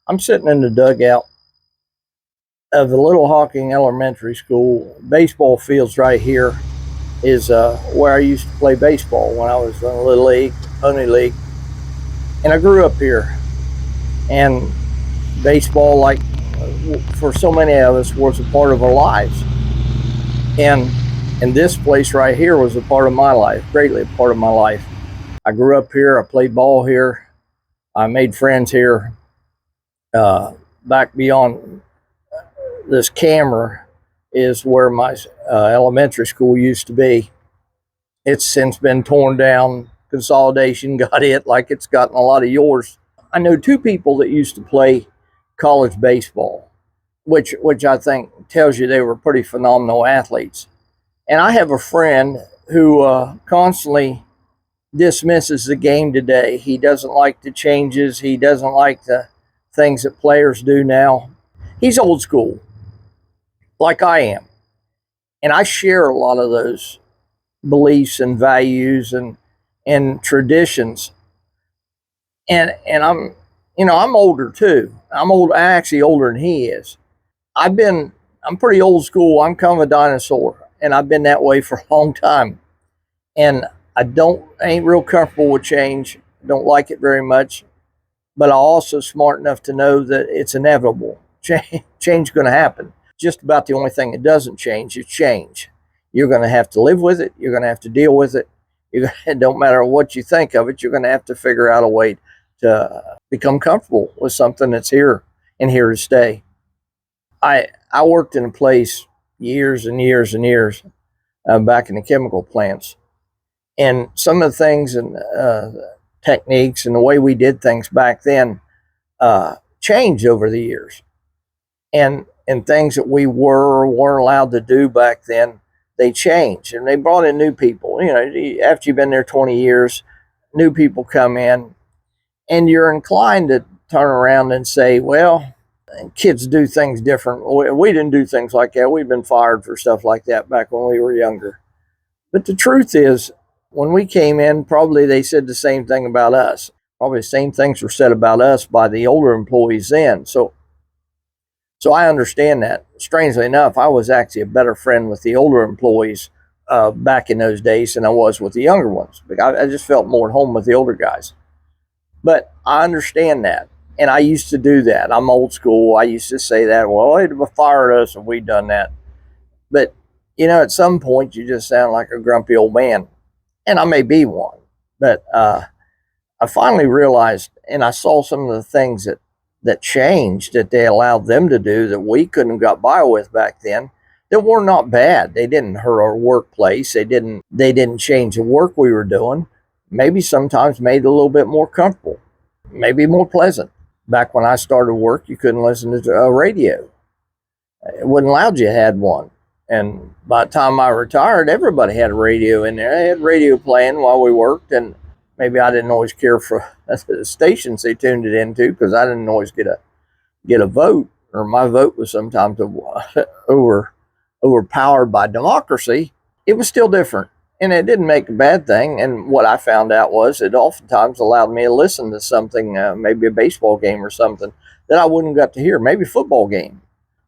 I'm sitting in the dugout of the Little Hocking Elementary School. Baseball fields right here is where I used to play baseball when I was in the Little League, Pony League. And I grew up here. And baseball, like for so many of us, was a part of our lives. And this place right here was a part of my life, greatly a part of my life. I grew up here. I played ball here. I made friends here. Back beyond this camera is where my elementary school used to be. It's since been torn down. Consolidation got it, like it's gotten a lot of yours. I know two people that used to play college baseball, which I think tells you they were pretty phenomenal athletes. And I have a friend who constantly dismisses the game today. He doesn't like the changes. He doesn't like the things that players do now. He's old school, like I am. And I share a lot of those beliefs and values and traditions. And I'm older too. I'm actually older than he is. I'm pretty old school. I'm kind of a dinosaur, and I've been that way for a long time. And I ain't real comfortable with change. I don't like it very much, but I'm also smart enough to know that it's inevitable. Change is going to happen. Just about the only thing that doesn't change is change. You're going to have to live with it. You're going to have to deal with it. It don't matter what you think of it. You're going to have to figure out a way to become comfortable with something that's here and here to stay. I worked in a place years and years and years back in the chemical plants. And some of the things and techniques and the way we did things back then changed over the years. And things that we were or weren't allowed to do back then, they changed. And they brought in new people. After you've been there 20 years, new people come in. And you're inclined to turn around and say, well, kids do things different. We didn't do things like that. We've been fired for stuff like that back when we were younger. But the truth is, when we came in, probably they said the same thing about us. Probably the same things were said about us by the older employees then. So I understand that. Strangely enough, I was actually a better friend with the older employees back in those days than I was with the younger ones. I just felt more at home with the older guys. But I understand that. And I used to do that. I'm old school. I used to say that, well, they'd have fired us if we'd done that. But, at some point, you just sound like a grumpy old man. And I may be one. But I finally realized, and I saw some of the things that changed, that they allowed them to do that we couldn't have got by with back then, that were not bad. They didn't hurt our workplace. They didn't change the work we were doing. Maybe sometimes made it a little bit more comfortable, maybe more pleasant. Back when I started work, you couldn't listen to a radio. It wasn't allowed you had one. And by the time I retired, everybody had a radio in there. They had radio playing while we worked, and maybe I didn't always care for the stations they tuned it into, because I didn't always get a vote, or my vote was sometimes overpowered by democracy. It was still different. And it didn't make a bad thing. And what I found out was it oftentimes allowed me to listen to something, maybe a baseball game or something, that I wouldn't have got to hear, maybe a football game.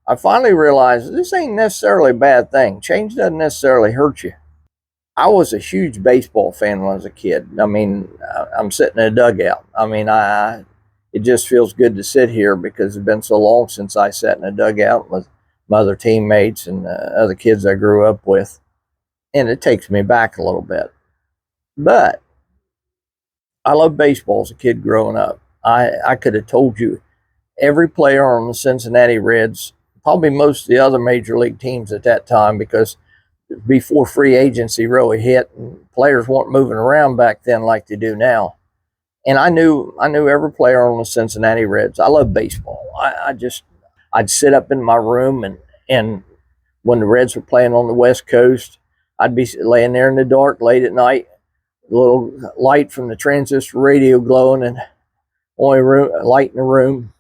I finally realized this ain't necessarily a bad thing. Change doesn't necessarily hurt you. I was a huge baseball fan when I was a kid. I mean, I'm sitting in a dugout. I mean, it just feels good to sit here because it's been so long since I sat in a dugout with my other teammates and other kids I grew up with. And it takes me back a little bit. But I loved baseball as a kid growing up. I could have told you every player on the Cincinnati Reds, probably most of the other major league teams at that time, because before free agency really hit, and players weren't moving around back then like they do now. And I knew every player on the Cincinnati Reds. I love baseball. I'd sit up in my room, and when the Reds were playing on the West Coast, I'd be laying there in the dark late at night, a little light from the transistor radio glowing, and only light in the room.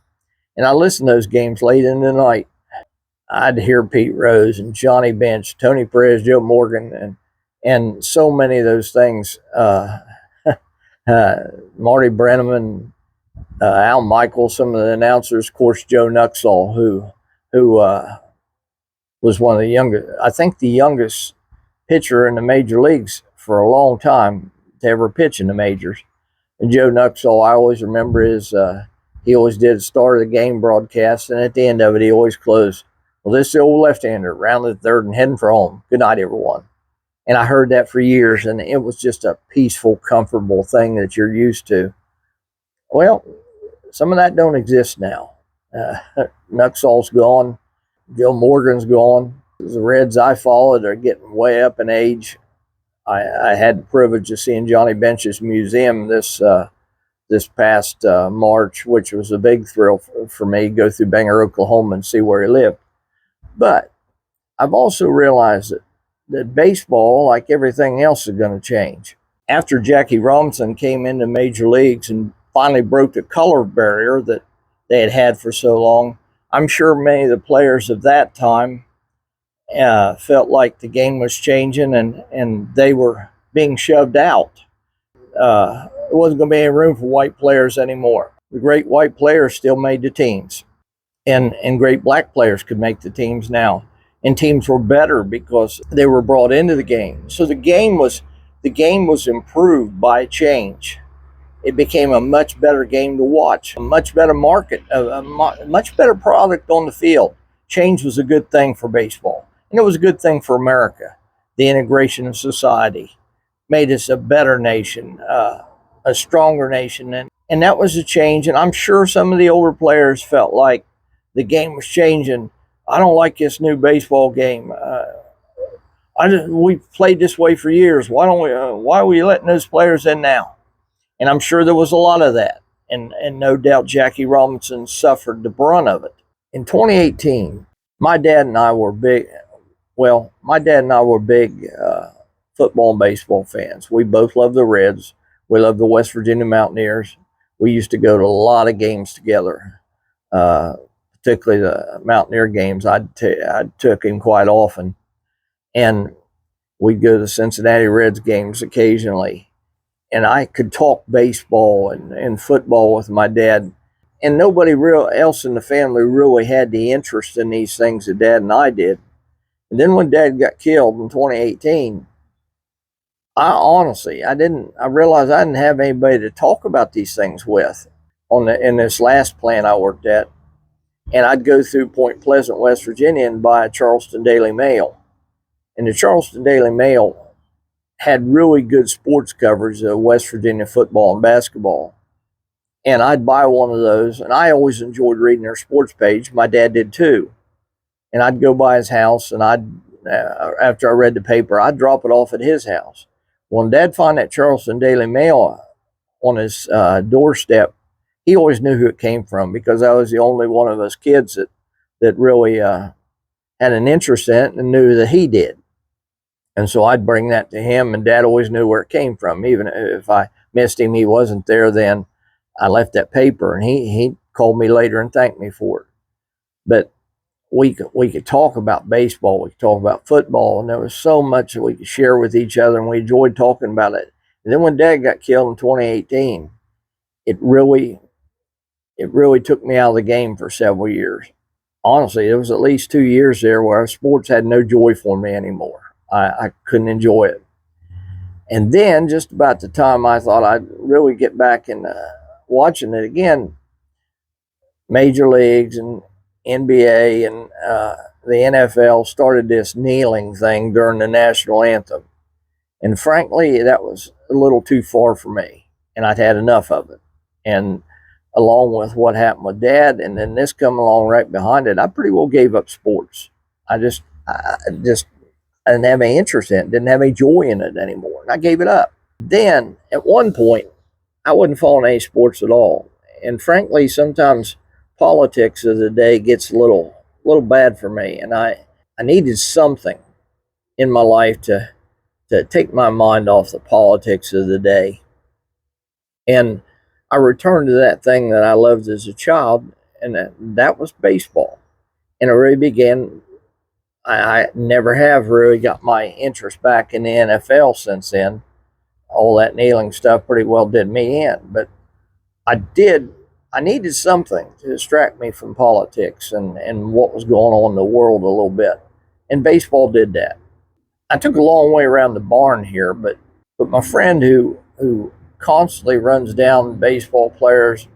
And I listened to those games late in the night. I'd hear Pete Rose and Johnny Bench, Tony Perez, Joe Morgan, and so many of those things. Marty Brenneman, Al Michaels, some of the announcers, of course, Joe Nuxall, who was one of the youngest, I think the youngest pitcher in the major leagues for a long time to ever pitch in the majors. And Joe Nuxall, I always remember he always did the start of the game broadcast, and at the end of it, he always closed, "Well, this is the old left-hander, rounded third and heading for home. Good night, everyone." And I heard that for years, and it was just a peaceful, comfortable thing that you're used to. Well, some of that don't exist now. Nuxall's gone. Joe Morgan's gone. The Reds I followed are getting way up in age. I had the privilege of seeing Johnny Bench's museum this past March, which was a big thrill for me. Go through Bangor, Oklahoma, and see where he lived. But I've also realized that baseball, like everything else, is going to change. After Jackie Robinson came into major leagues and finally broke the color barrier that they had for so long, I'm sure many of the players of that time felt like the game was changing and they were being shoved out. There wasn't going to be any room for white players anymore. The great white players still made the teams, and great black players could make the teams now. And teams were better because they were brought into the game. So the game was improved by change. It became a much better game to watch, a much better market, a much better product on the field. Change was a good thing for baseball, and it was a good thing for America. The integration of society made us a better nation, a stronger nation, and that was a change. And I'm sure some of the older players felt like the game was changing. I don't like this new baseball game. We've played this way for years. Why are we letting those players in now? And I'm sure there was a lot of that. And no doubt Jackie Robinson suffered the brunt of it. In 2018, my dad and I were big football and baseball fans. We both loved the Reds. We loved the West Virginia Mountaineers. We used to go to a lot of games together, particularly the Mountaineer games. I took him quite often. And we'd go to the Cincinnati Reds games occasionally. And I could talk baseball and football with my dad. And nobody else in the family really had the interest in these things that Dad and I did. And then when Dad got killed in 2018, I realized I didn't have anybody to talk about these things with in this last plant I worked at. And I'd go through Point Pleasant, West Virginia, and buy a Charleston Daily Mail. And the Charleston Daily Mail had really good sports coverage of West Virginia football and basketball. And I'd buy one of those, and I always enjoyed reading their sports page. My dad did too. And I'd go by his house, and after I read the paper, I'd drop it off at his house. When Dad found that Charleston Daily Mail on his doorstep, he always knew who it came from because I was the only one of us kids that really had an interest in it and knew that he did. And so I'd bring that to him, and Dad always knew where it came from. Even if I missed him, he wasn't there then. I left that paper, and he called me later and thanked me for it. But we could talk about baseball, we could talk about football, and there was so much that we could share with each other, and we enjoyed talking about it. And then when Dad got killed in 2018, it really took me out of the game for several years. Honestly, there was at least 2 years there where sports had no joy for me anymore. I couldn't enjoy it. And then just about the time I thought I'd really get back in watching it again, Major Leagues and NBA and the NFL started this kneeling thing during the national anthem. And frankly, that was a little too far for me. And I'd had enough of it. And along with what happened with Dad, and then this come along right behind it, I pretty well gave up sports. I didn't have any interest in it, didn't have any joy in it anymore, and I gave it up. Then, at one point, I wasn't following any sports at all. And frankly, sometimes politics of the day gets a little bad for me, and I needed something in my life to take my mind off the politics of the day. And I returned to that thing that I loved as a child, and that was baseball. And I really began, I never have really got my interest back in the NFL since then. All that kneeling stuff pretty well did me in. But I did I needed something to distract me from politics and what was going on in the world a little bit. And baseball did that. I took a long way around the barn here, but my friend who constantly runs down baseball players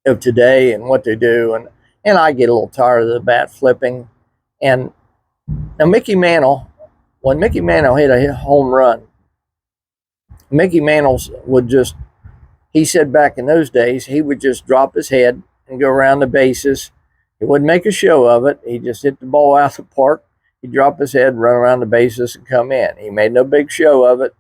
of today and what they do, and I get a little tired of the bat flipping. And now Mickey Mantle, when Mickey Mantle hit a home run, Mickey Mantle's would just, he said back in those days, he would just drop his head and go around the bases. He wouldn't make a show of it. He just hit the ball out of the park. He'd drop his head, run around the bases, and come in. He made no big show of it.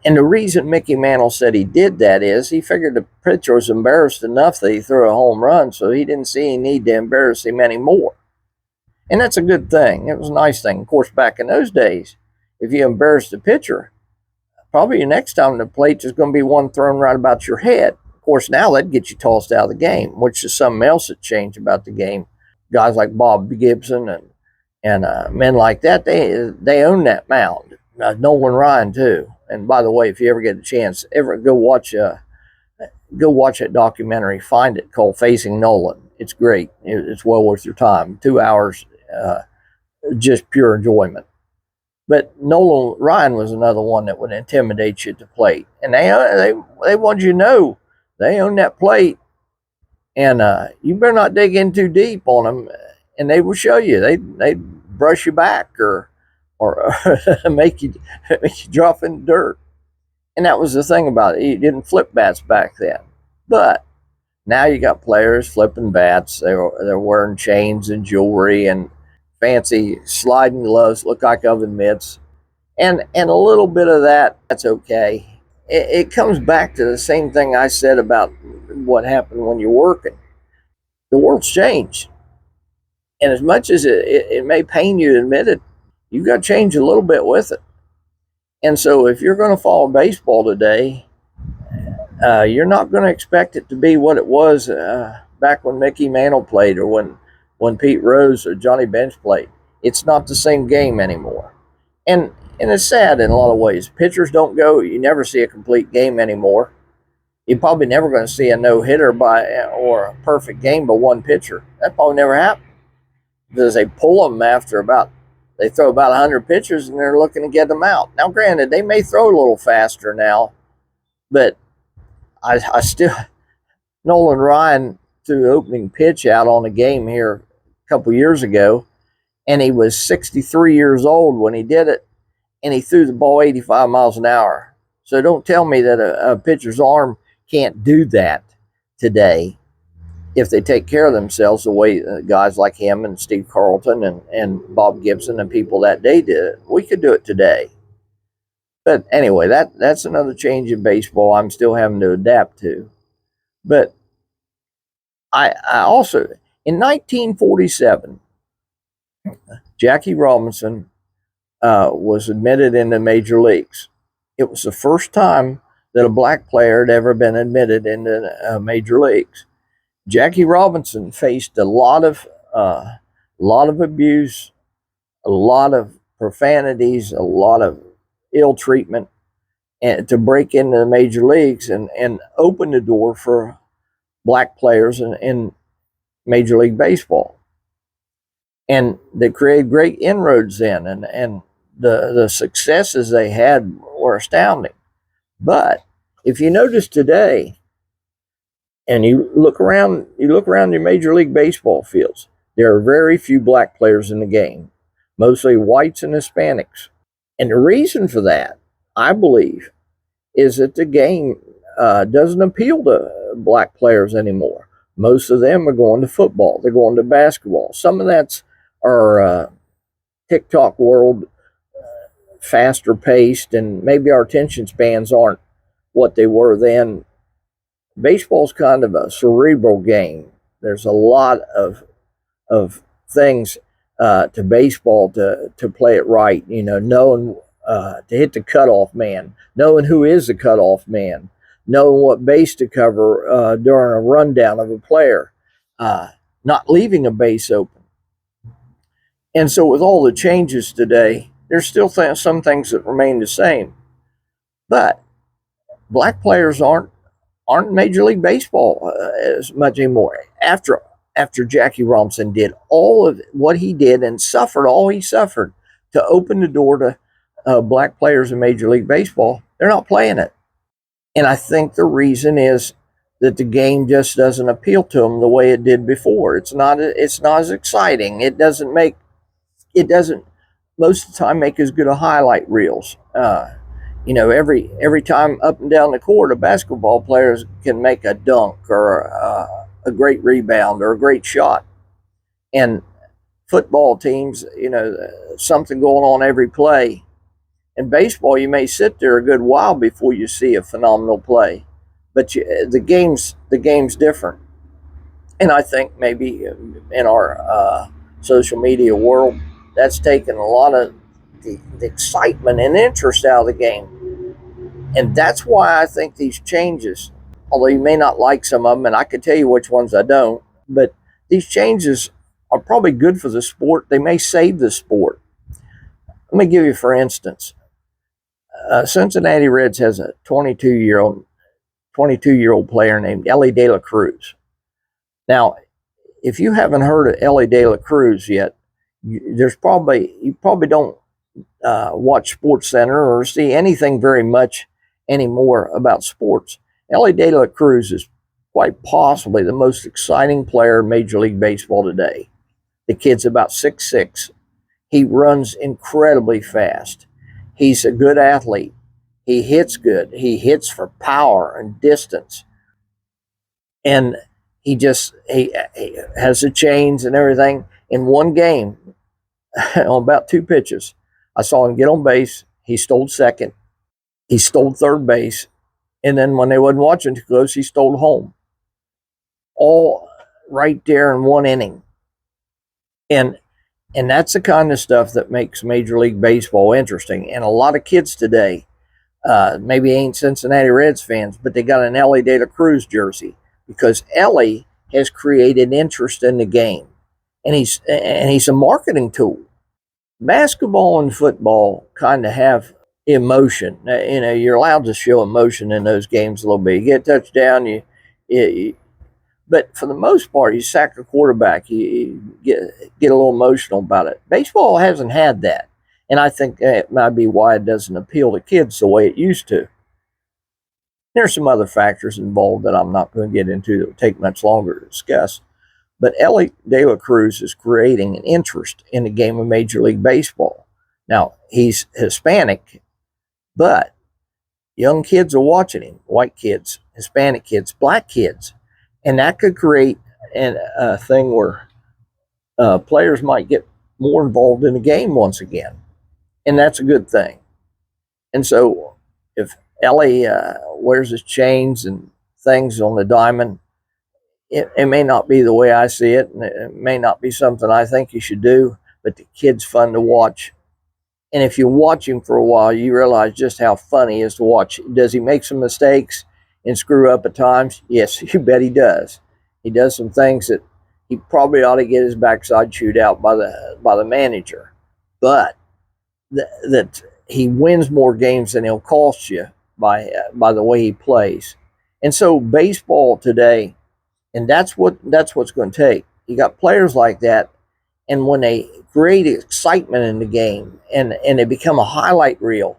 And the reason Mickey Mantle said he did that is he figured the pitcher was embarrassed enough that he threw a home run, so he didn't see any need to embarrass him anymore. And that's a good thing. It was a nice thing. Of course, back in those days, if you embarrassed the pitcher, probably your next time on the plate is going to be one thrown right about your head. Of course, now that'd get you tossed out of the game, which is something else that changed about the game. Guys like Bob Gibson and men like that, they own that mound. Nolan Ryan too. And by the way, if you ever get a chance, ever go watch that documentary. Find it, called Facing Nolan. It's great. It's well worth your time. 2 hours, just pure enjoyment. But Nolan Ryan was another one that would intimidate you at the plate, and they want you to know they own that plate, and you better not dig in too deep on them, and they will show you. They brush you back or make you drop in the dirt, and that was the thing about it. You didn't flip bats back then, but now you got players flipping bats. They're wearing chains and jewelry and fancy sliding gloves, look like oven mitts, and a little bit of that's okay. It comes back to the same thing I said about what happened when you're working. The world's changed, and as much as it may pain you to admit it, you've got to change a little bit with it. And so, if you're going to follow baseball today, you're not going to expect it to be what it was back when Mickey Mantle played, or when Pete Rose or Johnny Bench played. It's not the same game anymore. And it's sad in a lot of ways. Pitchers don't go. You never see a complete game anymore. You're probably never going to see a no-hitter or a perfect game by one pitcher. That probably never happened because they pull them they throw about 100 pitches and they're looking to get them out. Now, granted, they may throw a little faster now, but I still, Nolan Ryan threw the opening pitch out on a game here a couple years ago, and he was 63 years old when he did it, and he threw the ball 85 miles an hour. So don't tell me that a pitcher's arm can't do that today if they take care of themselves the way guys like him and Steve Carlton and Bob Gibson and people that day did it. We could do it today. But anyway, that's another change in baseball I'm still having to adapt to. But I also, in 1947, Jackie Robinson was admitted into major leagues. It was the first time that a black player had ever been admitted into major leagues. Jackie Robinson faced a lot of abuse, a lot of profanities, a lot of ill treatment, and to break into the major leagues and open the door for black players in Major League Baseball. And they created great inroads then, and the successes they had were astounding. But if you notice today, and you look around your Major League Baseball fields, there are very few black players in the game, mostly whites and Hispanics. And the reason for that, I believe, is that the game doesn't appeal to black players anymore. Most of them are going to football. They're going to basketball. Some of that's our TikTok world, faster paced, and maybe our attention spans aren't what they were then. Baseball's kind of a cerebral game. There's a lot of things to baseball to play it right. You know, knowing to hit the cutoff man, knowing who is the cutoff man, knowing what base to cover during a rundown of a player, not leaving a base open. And so, with all the changes today, there's still some things that remain the same. But black players aren't aren't Major League Baseball as much anymore. After Jackie Robinson did all of what he did and suffered all he suffered to open the door to black players in Major League Baseball, they're not playing it. And I think the reason is that the game just doesn't appeal to them the way it did before. It's not as exciting. It doesn't most of the time make as good a highlight reels. Every time up and down the court, a basketball player can make a dunk or a great rebound or a great shot. And football teams, something going on every play. In baseball, you may sit there a good while before you see a phenomenal play, but the game's different. And I think maybe in our social media world, that's taken a lot of the excitement and interest out of the game. And that's why I think these changes, although you may not like some of them, and I can tell you which ones I don't, but these changes are probably good for the sport. They may save the sport. Let me give you, for instance, Cincinnati Reds has a 22-year-old player named Ellie De La Cruz. Now, if you haven't heard of Ellie De La Cruz yet, you probably don't watch Sports Center or see anything very much anymore about sports. Ellie De La Cruz is quite possibly the most exciting player in Major League Baseball today. The kid's about 6'6". He runs incredibly fast. He's a good athlete. He hits good. He hits for power and distance. And he has the chains and everything. In one game, on about 2 pitches, I saw him get on base. He stole second. He stole third base. And then when they wasn't watching too close, he stole home. All right there in one inning. And that's the kind of stuff that makes Major League Baseball interesting. And a lot of kids today, maybe ain't Cincinnati Reds fans, but they got an Ellie De La Cruz jersey because Ellie has created interest in the game. And he's a marketing tool. Basketball and football kind of have emotion. You're allowed to show emotion in those games a little bit. You get a touchdown, but for the most part, you sack a quarterback, you get a little emotional about it. Baseball hasn't had that, and I think that might be why it doesn't appeal to kids the way it used to. There's some other factors involved that I'm not going to get into that will take much longer to discuss. But Ellie De La Cruz is creating an interest in the game of Major League Baseball. Now, he's Hispanic, but young kids are watching him. White kids, Hispanic kids, black kids. And that could create a thing where players might get more involved in the game once again. And that's a good thing. And so if Ellie wears his chains and things on the diamond, it may not be the way I see it, and it may not be something I think you should do, but the kid's fun to watch. And if you watch him for a while, you realize just how fun he is to watch. Does he make some mistakes and screw up at times? Yes, you bet he does. He does some things that he probably ought to get his backside chewed out by the manager. But that he wins more games than he'll cost you by the way he plays. And so baseball today, and that's what's going to take. You got players like that, and when they create excitement in the game and they become a highlight reel,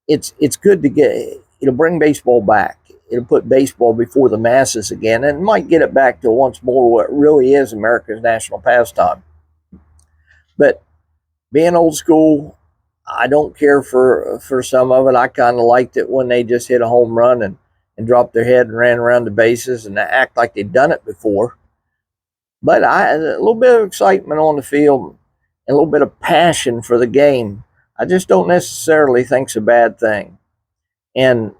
it's good to it'll bring baseball back. It'll put baseball before the masses again, and it might get it back to once more what really is America's national pastime. But being old school, I don't care for some of it. I kind of liked it when they just hit a home run and dropped their head and ran around the bases and act like they'd done it before. But a little bit of excitement on the field and a little bit of passion for the game, I just don't necessarily think it's a bad thing. And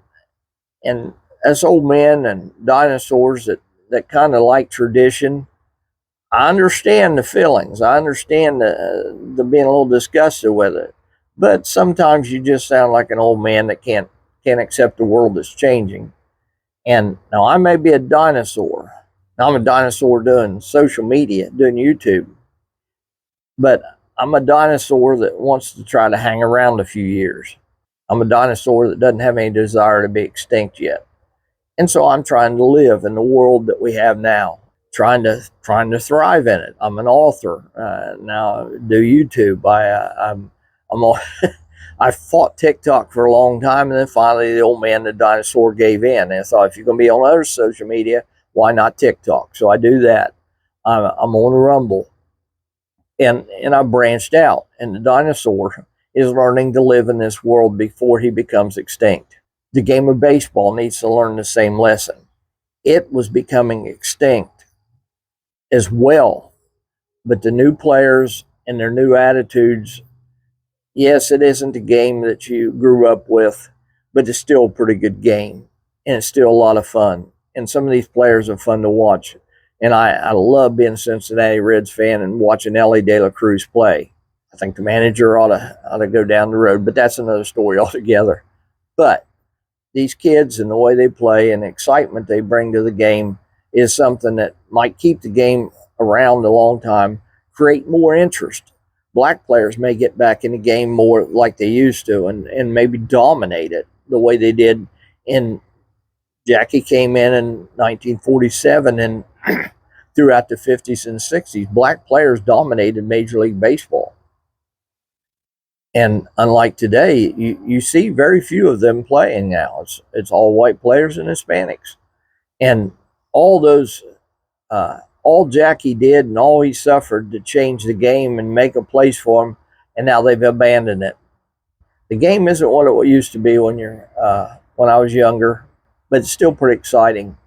us old men and dinosaurs that kind of like tradition, I understand the feelings. I understand the being a little disgusted with it. But sometimes you just sound like an old man that can't accept the world that's changing. And now I may be a dinosaur. Now I'm a dinosaur doing social media, doing YouTube. But I'm a dinosaur that wants to try to hang around a few years. I'm a dinosaur that doesn't have any desire to be extinct yet. And so I'm trying to live in the world that we have now, trying to thrive in it. I'm an author now. Do YouTube. I'm all, I fought TikTok for a long time, and then finally the old man, the dinosaur, gave in. And I thought, if you're going to be on other social media, why not TikTok? So I do that. I'm on Rumble, and I branched out. And the dinosaur is learning to live in this world before he becomes extinct. The game of baseball needs to learn the same lesson. It was becoming extinct as well, but the new players and their new attitudes, yes, it isn't a game that you grew up with, but it's still a pretty good game, and it's still a lot of fun. And some of these players are fun to watch. And I love being a Cincinnati Reds fan and watching Ellie De La Cruz play. I think the manager ought to go down the road, but that's another story altogether. But these kids and the way they play and the excitement they bring to the game is something that might keep the game around a long time, create more interest. Black players may get back in the game more like they used to, and maybe dominate it the way they did in Jackie came in 1947, and throughout the 50s and 60s, black players dominated Major League Baseball. And unlike today, you see very few of them playing now. It's all white players and Hispanics. And all those, all Jackie did and all he suffered to change the game and make a place for him, and now they've abandoned it. The game isn't what it used to be when I was younger, but it's still pretty exciting.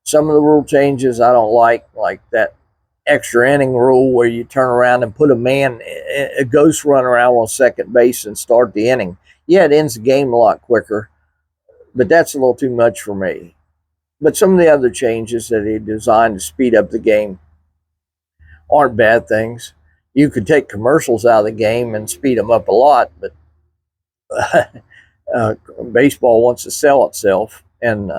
Some of the rule changes I don't like that extra inning rule where you turn around and put a ghost run around on second base and start the inning. Yeah, it ends the game a lot quicker, but that's a little too much for me. But some of the other changes that he designed to speed up the game aren't bad things. You could take commercials out of the game and speed them up a lot, but baseball wants to sell itself, and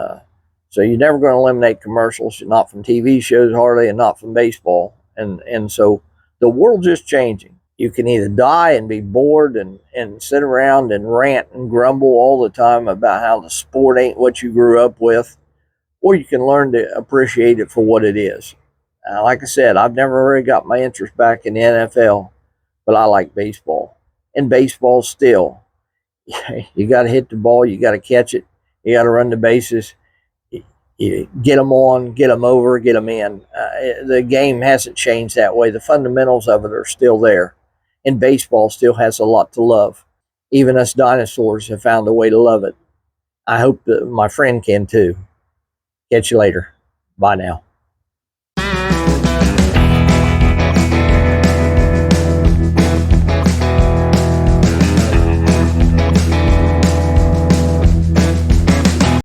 so you're never going to eliminate commercials, not from TV shows hardly, and not from baseball. And so the world's just changing. You can either die and be bored and sit around and rant and grumble all the time about how the sport ain't what you grew up with, or you can learn to appreciate it for what it is. Like I said, I've never really got my interest back in the NFL, but I like baseball. And baseball still, you got to hit the ball, you got to catch it, you got to run the bases, you get them on, get them over, get them in. The game hasn't changed that way. The fundamentals of it are still there. And baseball still has a lot to love. Even us dinosaurs have found a way to love it. I hope that my friend can too. Catch you later. Bye now.